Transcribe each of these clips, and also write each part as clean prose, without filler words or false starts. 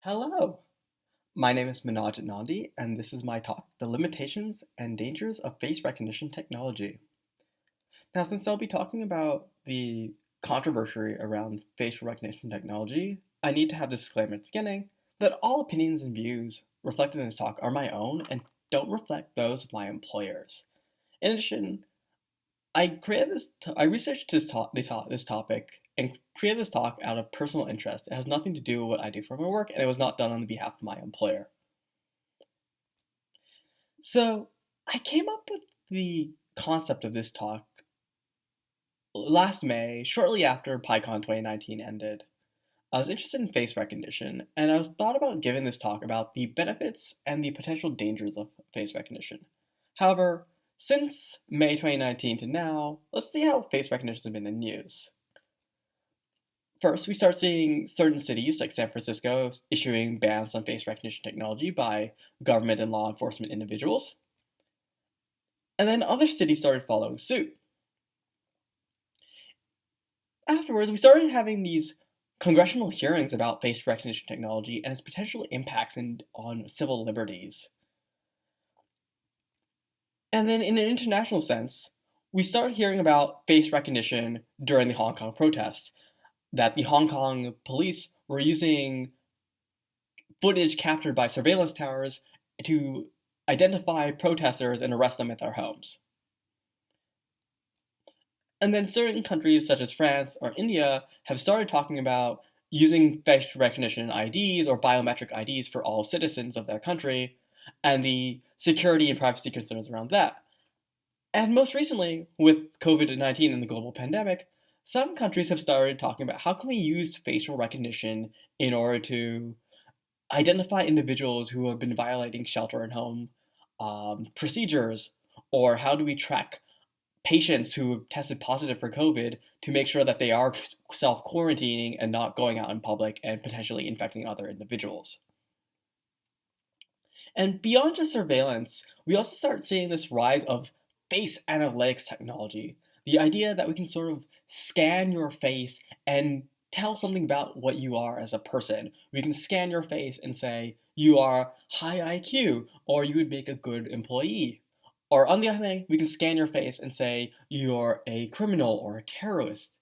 Hello, my name is Manojit Nandi, and this is my talk, The Limitations and Dangers of Face Recognition Technology. Now, since I'll be talking about the controversy around facial recognition technology, I need to have this disclaimer at the beginning that all opinions and views reflected in this talk are my own and don't reflect those of my employers. In addition, I researched this topic and created this talk out of personal interest. It has nothing to do with what I do for my work, and it was not done on behalf of my employer. So I came up with the concept of this talk last May, shortly after PyCon 2019 ended. I was interested in face recognition, and I was thought about giving this talk about the benefits and the potential dangers of face recognition. However, since May 2019 to now, let's see how face recognition has been in use. First, we start seeing certain cities, like San Francisco, issuing bans on face recognition technology by government and law enforcement individuals. And then other cities started following suit. Afterwards, we started having these congressional hearings about face recognition technology and its potential impacts on civil liberties. And then in an international sense, we started hearing about face recognition during the Hong Kong protests, that the Hong Kong police were using footage captured by surveillance towers to identify protesters and arrest them at their homes. And then certain countries such as France or India have started talking about using face recognition IDs or biometric IDs for all citizens of their country and the security and privacy concerns around that. And most recently, with COVID-19 and the global pandemic, some countries have started talking about how can we use facial recognition in order to identify individuals who have been violating shelter-at-home procedures, or how do we track patients who have tested positive for COVID to make sure that they are self-quarantining and not going out in public and potentially infecting other individuals. And beyond just surveillance, we also start seeing this rise of face analytics technology. The idea that we can sort of scan your face and tell something about what you are as a person. We can scan your face and say, you are high IQ, or you would make a good employee. Or on the other hand, we can scan your face and say, you're a criminal or a terrorist.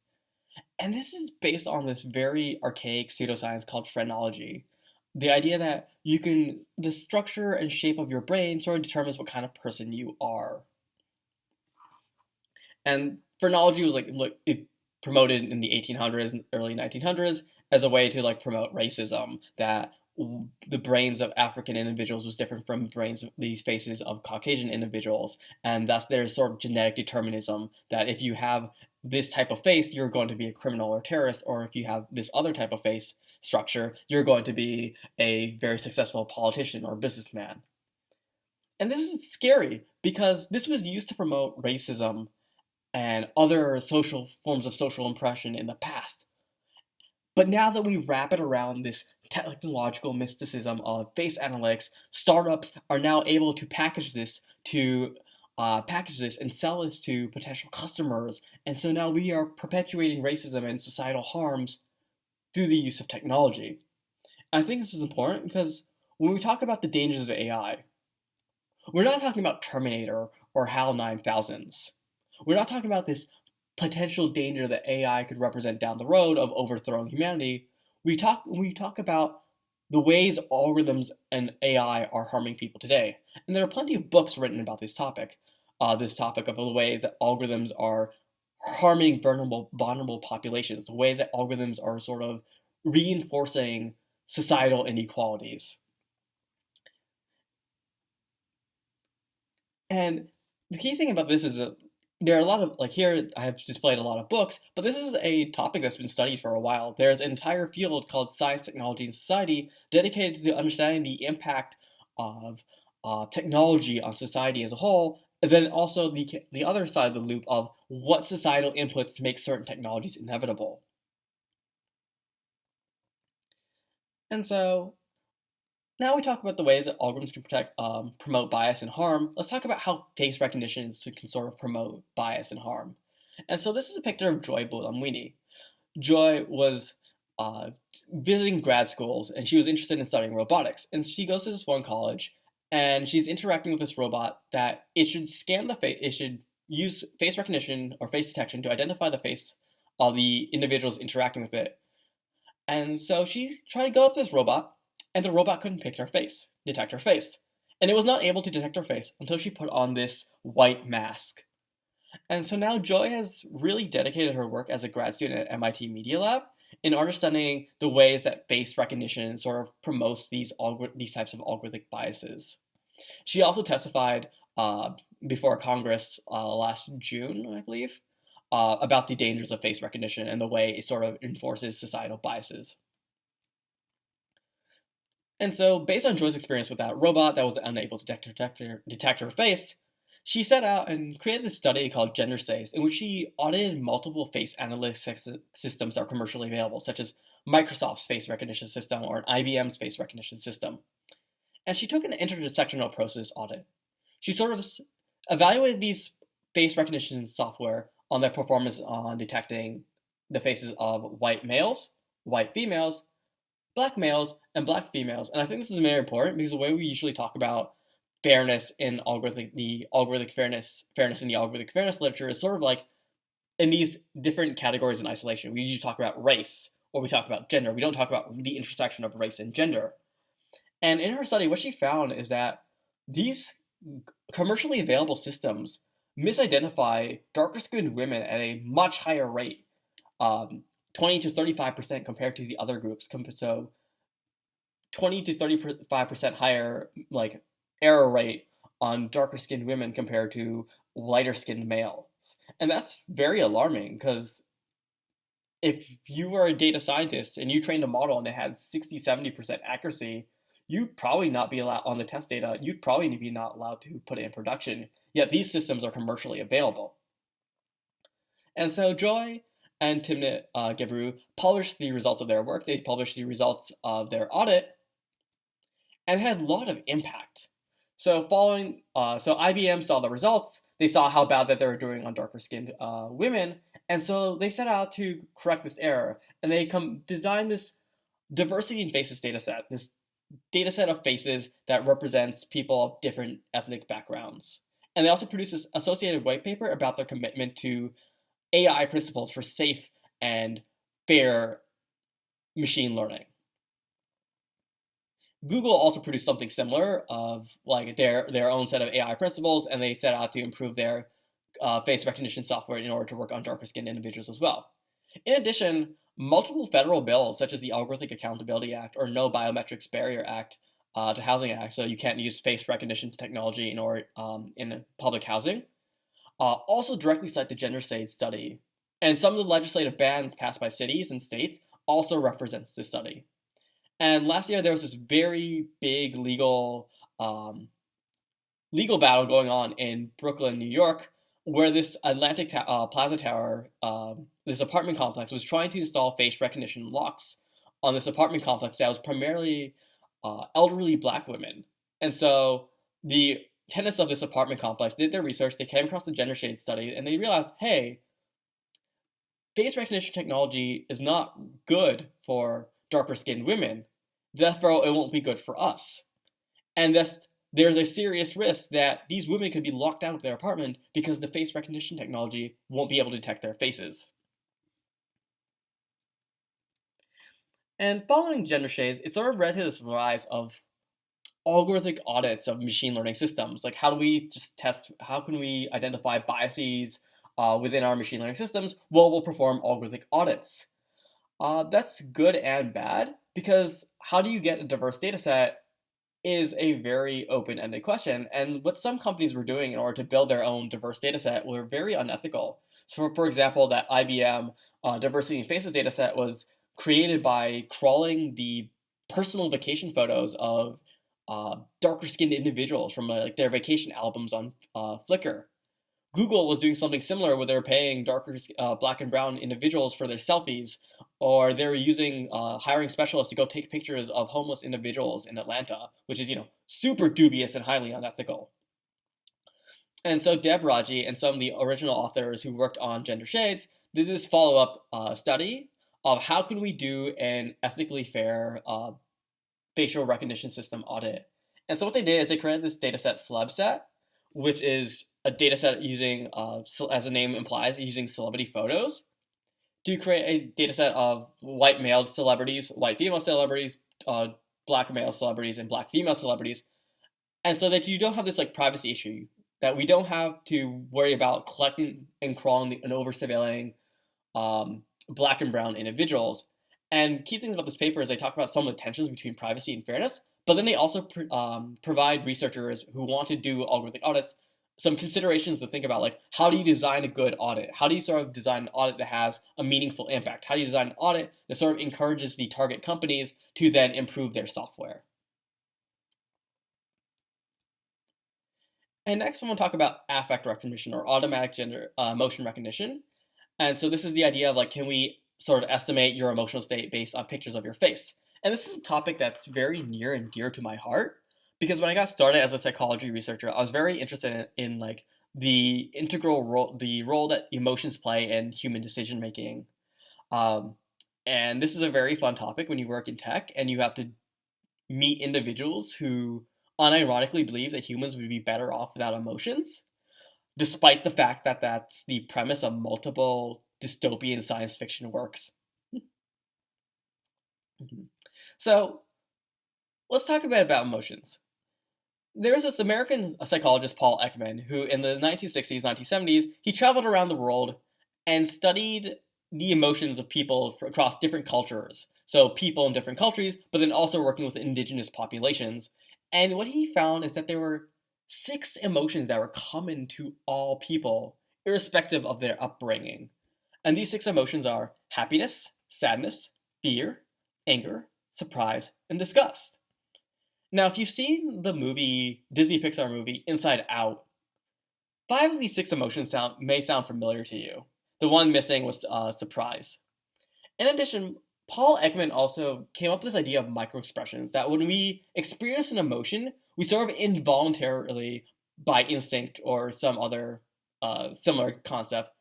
And this is based on this very archaic pseudoscience called phrenology. The idea that the structure and shape of your brain sort of determines what kind of person you are. And phrenology was it promoted in the 1800s and early 1900s as a way to promote racism, that the brains of African individuals was different from these faces of Caucasian individuals, and thus there's sort of genetic determinism that if you have this type of face, you're going to be a criminal or terrorist, or if you have this other type of face structure, you're going to be a very successful politician or businessman. And this is scary because this was used to promote racism and other social forms of social oppression in the past. But now that we wrap it around this technological mysticism of face analytics, startups are now able to package this and sell this to potential customers. And so now we are perpetuating racism and societal harms through the use of technology. I think this is important because when we talk about the dangers of AI, we're not talking about Terminator or HAL 9000s. We're not talking about this potential danger that AI could represent down the road of overthrowing humanity. We talk about the ways algorithms and AI are harming people today. And there are plenty of books written about this topic of the way that algorithms are harming vulnerable populations, the way that algorithms are sort of reinforcing societal inequalities. And the key thing about this is that there are a lot of, here I have displayed a lot of books, but this is a topic that's been studied for a while. There's an entire field called Science, Technology, and Society dedicated to understanding the impact of technology on society as a whole, and then also the other side of the loop of what societal inputs make certain technologies inevitable. And so now we talk about the ways that algorithms can promote bias and harm. Let's talk about how face recognition can sort of promote bias and harm. And so this is a picture of Joy Buolamwini. Joy was uh, visiting grad schools, and she was interested in studying robotics. And she goes to this one college, and she's interacting with this robot that it should scan the face. It should use face recognition or face detection to identify the face of the individuals interacting with it. And so she tried to go up to this robot, and the robot couldn't detect her face. And it was not able to detect her face until she put on this white mask. And so now Joy has really dedicated her work as a grad student at MIT Media Lab in understanding the ways that face recognition sort of promotes these types of algorithmic biases. She also testified before Congress last June, I believe, about the dangers of face recognition and the way it sort of enforces societal biases. And so, based on Joy's experience with that robot that was unable to detect her face, she set out and created this study called Gender Safe, in which she audited multiple face analytics systems that are commercially available, such as Microsoft's face recognition system or IBM's face recognition system. And she took an intersectional process audit. She sort of evaluated these face recognition software on their performance on detecting the faces of white males, white females, black males, and black females. And I think this is very important because the way we usually talk about fairness in the algorithmic fairness in the algorithmic fairness literature is sort of like in these different categories in isolation. We usually talk about race or we talk about gender. We don't talk about the intersection of race and gender. And in her study, what she found is that these commercially available systems misidentify darker skinned women at a much higher rate, 20 to 35% compared to the other groups. So 20 to 35% higher like error rate on darker skinned women compared to lighter skinned males. And that's very alarming because if you were a data scientist and you trained a model and it had 60, 70% accuracy, you'd probably not be allowed on the test data, you'd probably be not allowed to put it in production. Yet these systems are commercially available. And so Joy and Timnit Gebru published the results of their work. They published the results of their audit, and it had a lot of impact. So so IBM saw the results. They saw how bad that they were doing on darker skinned women, and so they set out to correct this error. And they designed this diversity in faces data set, this data set of faces that represents people of different ethnic backgrounds. And they also produced this associated white paper about their commitment to AI principles for safe and fair machine learning. Google also produced something similar of like their own set of AI principles, and they set out to improve their face recognition software in order to work on darker skinned individuals as well. In addition, multiple federal bills, such as the Algorithmic Accountability Act or No Biometrics Barrier Act to Housing Act, so you can't use face recognition technology in public housing, also directly cite the gender state study. And some of the legislative bans passed by cities and states also represents this study. And last year there was this very big legal battle going on in Brooklyn, New York, where this Atlantic Plaza Tower, this apartment complex, was trying to install face recognition locks on this apartment complex that was primarily elderly black women. And so the tenants of this apartment complex did their research, they came across the gender shade study, and they realized, hey, face recognition technology is not good for darker skinned women, therefore it won't be good for us. And there's a serious risk that these women could be locked out of their apartment because the face recognition technology won't be able to detect their faces. And following gender shades, it sort of led to this rise of algorithmic audits of machine learning systems. Like, how can we identify biases within our machine learning systems? Well, we'll perform algorithmic audits. That's good and bad because how do you get a diverse data set is a very open-ended question. And what some companies were doing in order to build their own diverse data set were very unethical. So for example, that IBM diversity in faces data set was created by crawling the personal vacation photos of darker skinned individuals from like their vacation albums on Flickr. Google was doing something similar where they were paying darker black and brown individuals for their selfies, or they were using hiring specialists to go take pictures of homeless individuals in Atlanta, which is super dubious and highly unethical. And so Deb Raji and some of the original authors who worked on Gender Shades did this follow-up study of how can we do an ethically fair facial recognition system audit. And so what they did is they created this dataset celebset, which is a dataset using, as the name implies, using celebrity photos to create a dataset of white male celebrities, white female celebrities, black male celebrities, and black female celebrities. And so that you don't have this like privacy issue, that we don't have to worry about collecting and crawling and over surveilling black and brown individuals. And key things about this paper is they talk about some of the tensions between privacy and fairness, but then they also provide researchers who want to do algorithmic audits some considerations to think about, like how do you design a good audit? How do you sort of design an audit that has a meaningful impact? How do you design an audit that sort of encourages the target companies to then improve their software? And next, I want to talk about affect recognition or automatic gender emotion recognition. And so this is the idea of like, can we sort of estimate your emotional state based on pictures of your face? And this is a topic that's very near and dear to my heart because when I got started as a psychology researcher, I was very interested in like the integral role, the role that emotions play in human decision making. Um, and this is a very fun topic when you work in tech and you have to meet individuals who unironically believe that humans would be better off without emotions, despite the fact that that's the premise of multiple dystopian science fiction works. So let's talk a bit about emotions. There's this American psychologist, Paul Ekman, who in the 1960s, 1970s, he traveled around the world and studied the emotions of people across different cultures. So people in different countries, but then also working with indigenous populations. And what he found is that there were 6 emotions that were common to all people, irrespective of their upbringing. And these 6 emotions are happiness, sadness, fear, anger, surprise, and disgust. Now, if you've seen the Disney Pixar movie Inside Out, 5 of these 6 emotions may sound familiar to you. The one missing was surprise. In addition, Paul Ekman also came up with this idea of microexpressions, that when we experience an emotion, we sort of involuntarily, by instinct or some other similar concept,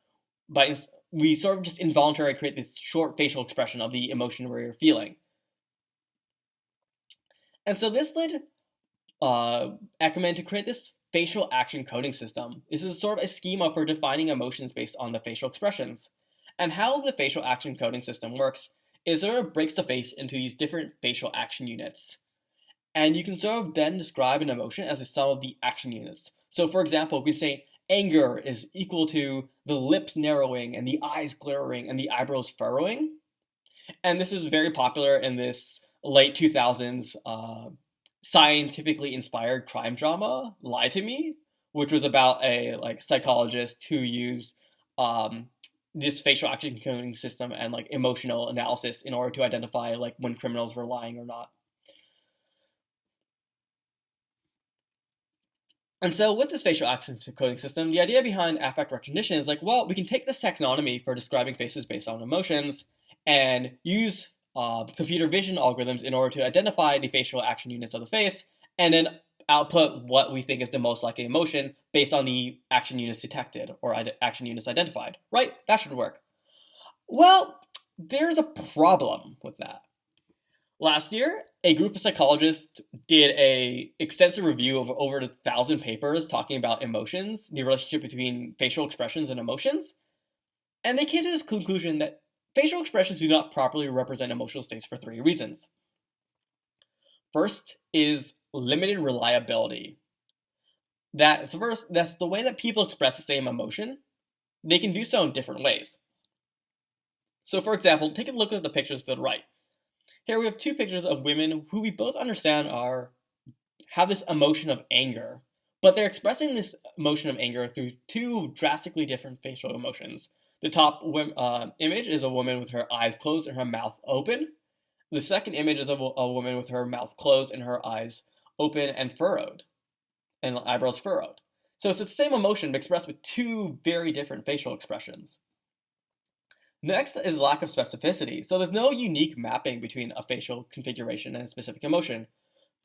we sort of just involuntarily create this short facial expression of the emotion we're feeling. And so this led Ekman to create this facial action coding system. This is sort of a schema for defining emotions based on the facial expressions. And how the facial action coding system works is sort of breaks the face into these different facial action units. And you can sort of then describe an emotion as the sum of the action units. So for example, we can say anger is equal to the lips narrowing and the eyes glaring and the eyebrows furrowing. And this is very popular in this late 2000s scientifically inspired crime drama, Lie to Me, which was about a like psychologist who used this facial action coding system and like emotional analysis in order to identify like when criminals were lying or not. And so with this facial action coding system, the idea behind affect recognition is like, well, we can take this taxonomy for describing faces based on emotions and use computer vision algorithms in order to identify the facial action units of the face and then output what we think is the most likely emotion based on the action units detected or action units identified. Right? That should work. Well, there's a problem with that. Last year, a group of psychologists did an extensive review of over 1,000 papers talking about emotions, the relationship between facial expressions and emotions, and they came to this conclusion that facial expressions do not properly represent emotional states for 3 reasons. First is limited reliability. That's the way that people express the same emotion. They can do so in different ways. So for example, take a look at the pictures to the right. Here we have 2 pictures of women who we both understand have this emotion of anger, but they're expressing this emotion of anger through 2 drastically different facial emotions. The top image is a woman with her eyes closed and her mouth open. The second image is a woman with her mouth closed and her eyes open and furrowed, and eyebrows furrowed. So it's the same emotion but expressed with 2 very different facial expressions. Next is lack of specificity. So there's no unique mapping between a facial configuration and a specific emotion.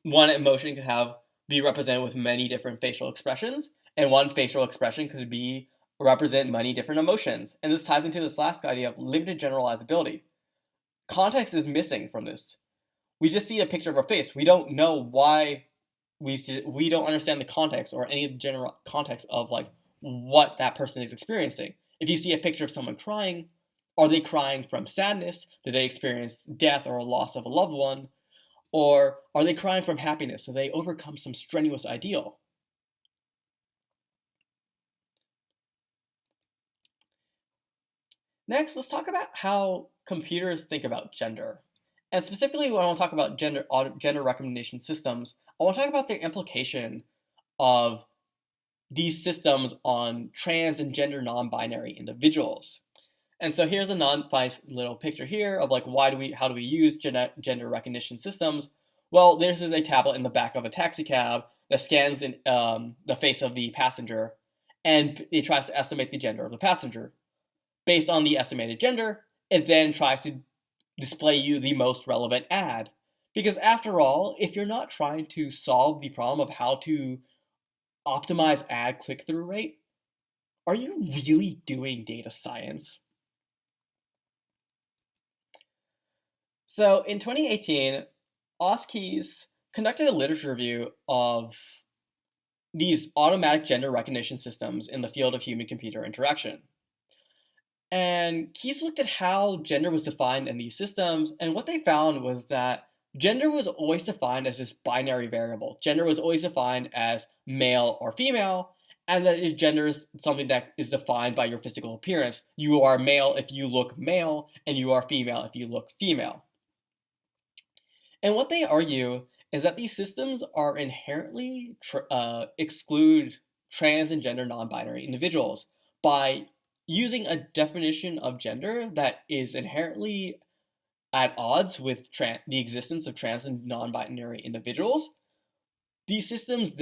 One emotion could be represented with many different facial expressions, and one facial expression could represent many different emotions. And this ties into this last idea of limited generalizability. context is missing from this. We just see a picture of a face. We don't know why we don't understand the context or any of the general context of like what that person is experiencing. If you see a picture of someone crying, are they crying from sadness? Did they experience death or a loss of a loved one? Or are they crying from happiness? So they overcome some strenuous ideal. Next, let's talk about how computers think about gender. And specifically, when I want to talk about gender recommendation systems, I want to talk about their implication of these systems on trans and gender non-binary individuals. And so here's a non-nice little picture here of like how do we use gender recognition systems? Well, this is a tablet in the back of a taxi cab that scans the face of the passenger, and it tries to estimate the gender of the passenger. Based on the estimated gender, it then tries to display you the most relevant ad. Because after all, if you're not trying to solve the problem of how to optimize ad click-through rate, are you really doing data science? So in 2018, OSCEs conducted a literature review of these automatic gender recognition systems in the field of human-computer interaction. And Keyes looked at how gender was defined in these systems, and what they found was that gender was always defined as this binary variable. Gender was always defined as male or female, and that gender is something that is defined by your physical appearance. You are male if you look male, and you are female if you look female. And what they argue is that these systems are inherently exclude trans and gender non-binary individuals by using a definition of gender that is inherently at odds with the existence of trans and non-binary individuals. These systems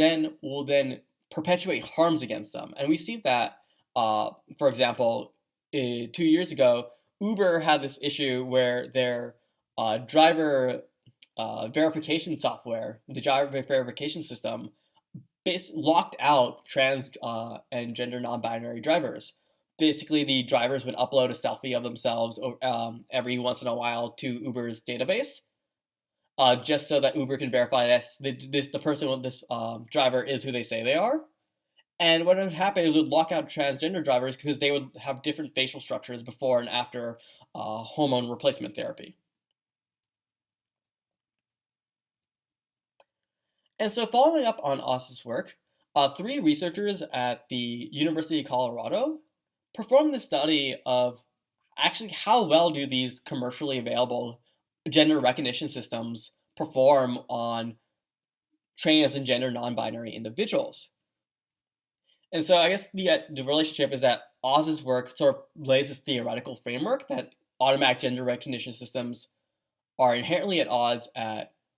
will then perpetuate harms against them, and we see that, for example, 2 years ago, Uber had this issue where their driver verification software, the driver verification system, locked out trans and gender non-binary drivers. Basically, the drivers would upload a selfie of themselves every once in a while to Uber's database, just so that Uber can verify the person with this driver is who they say they are. And what would happen is it would lock out transgender drivers because they would have different facial structures before and after hormone replacement therapy. And so following up on Aus's work, 3 researchers at the University of Colorado performed the study of actually how well do these commercially available gender recognition systems perform on trans and gender non-binary individuals. And so I guess the relationship is that Oz's work sort of lays this theoretical framework that automatic gender recognition systems are inherently at odds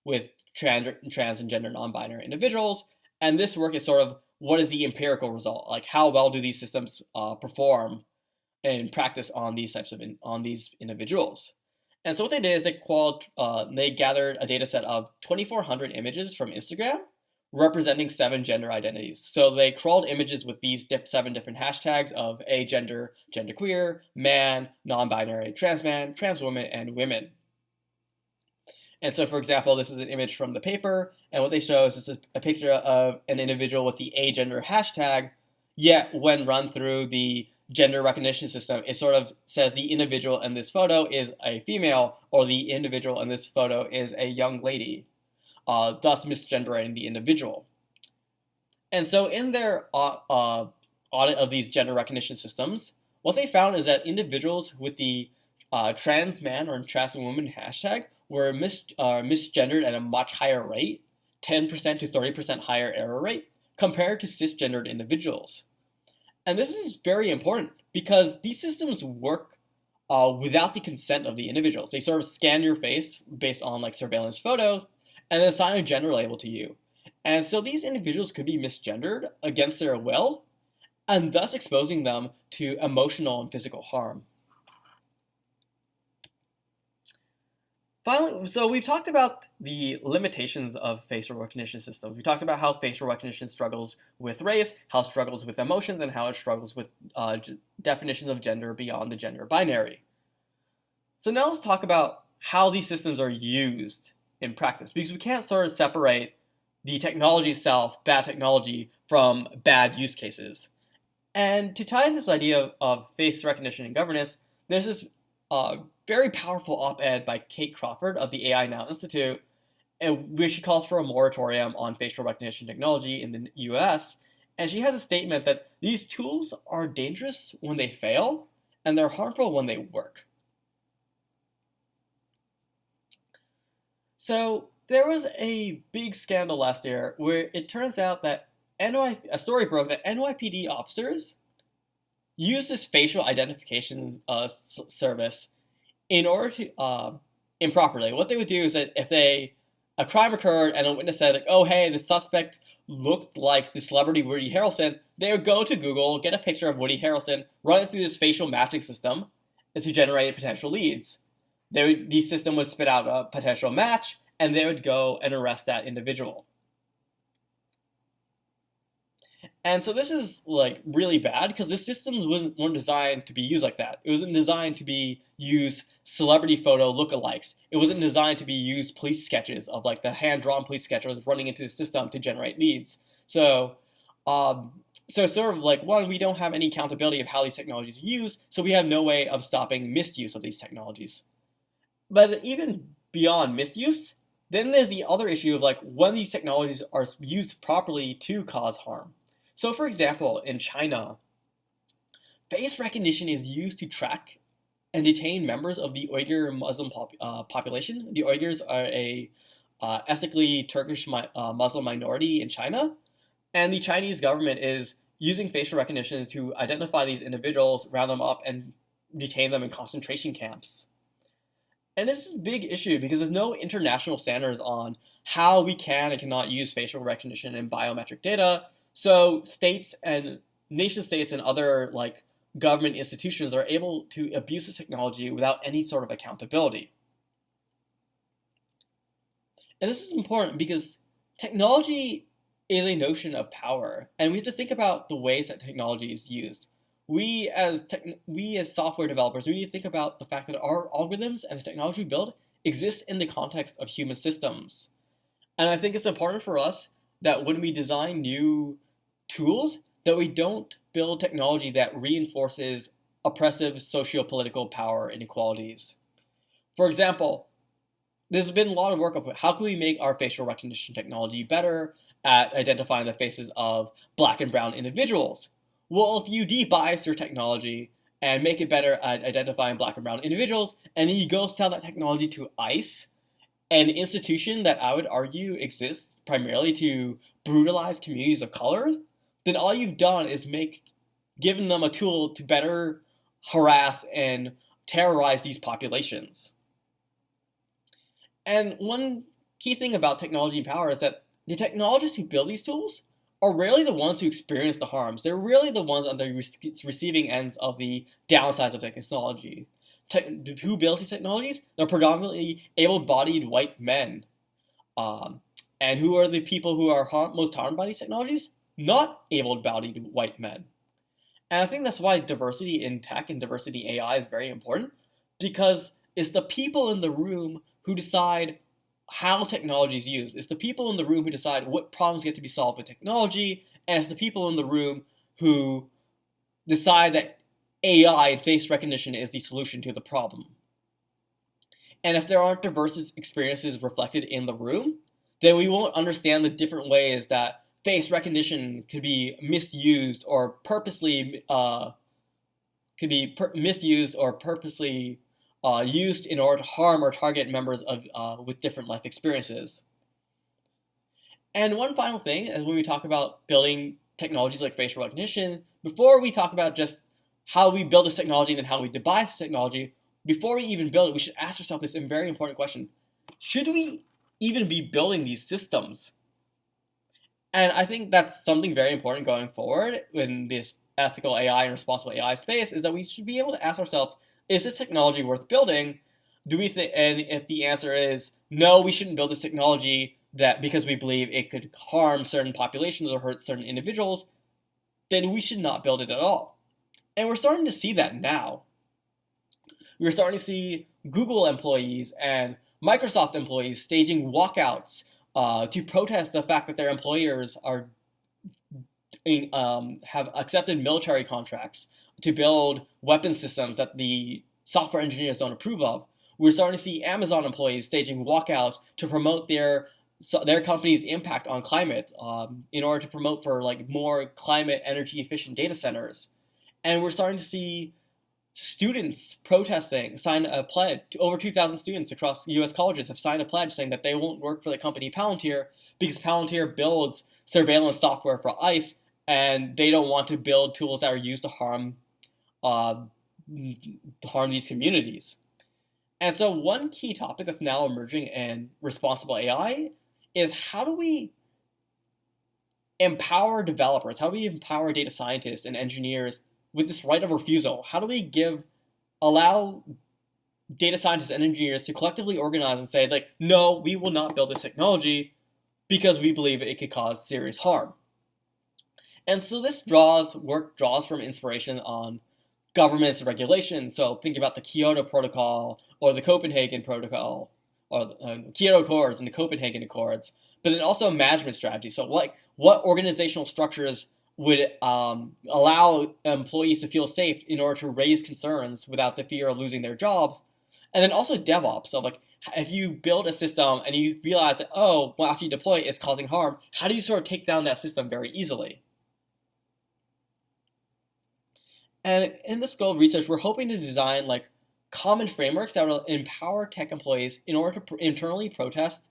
with trans and gender non-binary individuals, and this work is sort of what is the empirical result, like how well do these systems perform in practice on these individuals. And so what they did is they gathered a data set of 2,400 images from Instagram representing 7 gender identities. So they crawled images with these 7 different hashtags of agender, genderqueer, man, non-binary, trans man, trans woman, and women. And so, for example, this is an image from the paper, and what they show is a picture of an individual with the agender hashtag, yet when run through the gender recognition system, it sort of says the individual in this photo is a female, or the individual in this photo is a young lady, thus misgendering the individual. And so in their audit of these gender recognition systems, what they found is that individuals with the trans man or trans woman hashtag were misgendered at a much higher rate, 10% to 30% higher error rate, compared to cisgendered individuals. And this is very important because these systems work without the consent of the individuals. They sort of scan your face based on like surveillance photos and then assign a gender label to you. And so these individuals could be misgendered against their will, and thus exposing them to emotional and physical harm. Finally, so we've talked about the limitations of facial recognition systems. We talked about how facial recognition struggles with race, how it struggles with emotions, and how it struggles with definitions of gender beyond the gender binary. So now let's talk about how these systems are used in practice, because we can't sort of separate the technology itself, bad technology, from bad use cases. And to tie in this idea of face recognition and governance, there's this very powerful op-ed by Kate Crawford of the AI Now Institute, where she calls for a moratorium on facial recognition technology in the US. And she has a statement that these tools are dangerous when they fail, and they're harmful when they work. So there was a big scandal last year where it turns out that a story broke that NYPD officers use this facial identification service in order to improperly. What they would do is that if a crime occurred and a witness said, like, oh, hey, the suspect looked like the celebrity Woody Harrelson, they would go to Google, get a picture of Woody Harrelson, run it through this facial matching system to generate potential leads. The system would spit out a potential match, and they would go and arrest that individual. And so this is like really bad because this system weren't designed to be used like that. It wasn't designed to be used celebrity photo lookalikes. It wasn't designed to be used police sketches of like the hand-drawn police sketches running into the system to generate leads. So sort of like, one, we don't have any accountability of how these technologies are used, so we have no way of stopping misuse of these technologies. But even beyond misuse, then there's the other issue of like when these technologies are used properly to cause harm. So for example, in China, face recognition is used to track and detain members of the Uyghur Muslim population. The Uyghurs are a ethnically Turkish Muslim minority in China, and the Chinese government is using facial recognition to identify these individuals, round them up, and detain them in concentration camps. And this is a big issue because there's no international standards on how we can and cannot use facial recognition in biometric data. So states and nation states and other like government institutions are able to abuse this technology without any sort of accountability. And this is important because technology is a notion of power, and we have to think about the ways that technology is used. We as software developers, we need to think about the fact that our algorithms and the technology we build exist in the context of human systems. And I think it's important for us that when we design new tools, that we don't build technology that reinforces oppressive socio-political power inequalities. For example, there's been a lot of work of how can we make our facial recognition technology better at identifying the faces of black and brown individuals. Well, if you de-bias your technology and make it better at identifying black and brown individuals, and then you go sell that technology to ICE, an institution that I would argue exists primarily to brutalize communities of color, then all you've done is given them a tool to better harass and terrorize these populations. And one key thing about technology and power is that the technologists who build these tools are rarely the ones who experience the harms. They're really the ones on the receiving ends of the downsides of technology. Who builds these technologies? They're predominantly able-bodied white men. And who are the people who are most harmed by these technologies? Not able-bodied white men. And I think that's why diversity in tech and diversity in AI is very important, because it's the people in the room who decide how technology is used. It's the people in the room who decide what problems get to be solved with technology, and it's the people in the room who decide that AI and face recognition is the solution to the problem. And if there aren't diverse experiences reflected in the room, then we won't understand the different ways that face recognition could be misused or purposely used in order to harm or target members of with different life experiences. And one final thing, as when we talk about building technologies like facial recognition, before we talk about just how we build this technology and then how we devise this technology, before we even build it, we should ask ourselves this very important question: should we even be building these systems? And I think that's something very important going forward in this ethical AI and responsible AI space, is that we should be able to ask ourselves, is this technology worth building? Do we think, and if the answer is no, we shouldn't build this technology because we believe it could harm certain populations or hurt certain individuals, then we should not build it at all. And we're starting to see that now. we're starting to see Google employees and Microsoft employees staging walkouts to protest the fact that their employers are have accepted military contracts to build weapon systems that the software engineers don't approve of. We're starting to see Amazon employees staging walkouts to promote their company's impact on climate in order to promote for like more climate energy efficient data centers. And we're starting to see students protesting sign a pledge. Over 2,000 students across U.S. colleges have signed a pledge saying that they won't work for the company Palantir because Palantir builds surveillance software for ICE, and they don't want to build tools that are used uh, to harm these communities. And so, one key topic that's now emerging in responsible AI is how do we empower developers? How do we empower data scientists and engineers with this right of refusal? How do we allow data scientists and engineers to collectively organize and say, like, no, we will not build this technology because we believe it could cause serious harm? And so this draws from inspiration on governments and regulations. So think about the Kyoto Protocol or the Copenhagen Protocol, or the Kyoto Accords and the Copenhagen Accords, but then also management strategy. So what organizational structures would allow employees to feel safe in order to raise concerns without the fear of losing their jobs? And then also DevOps. So like if you build a system and you realize that, oh, well, after you deploy it, it's causing harm, how do you sort of take down that system very easily? And in the School of Research, we're hoping to design like common frameworks that will empower tech employees in order to internally protest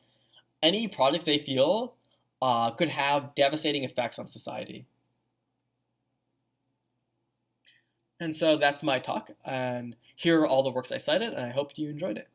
any projects they feel could have devastating effects on society. And so that's my talk, and here are all the works I cited, and I hope you enjoyed it.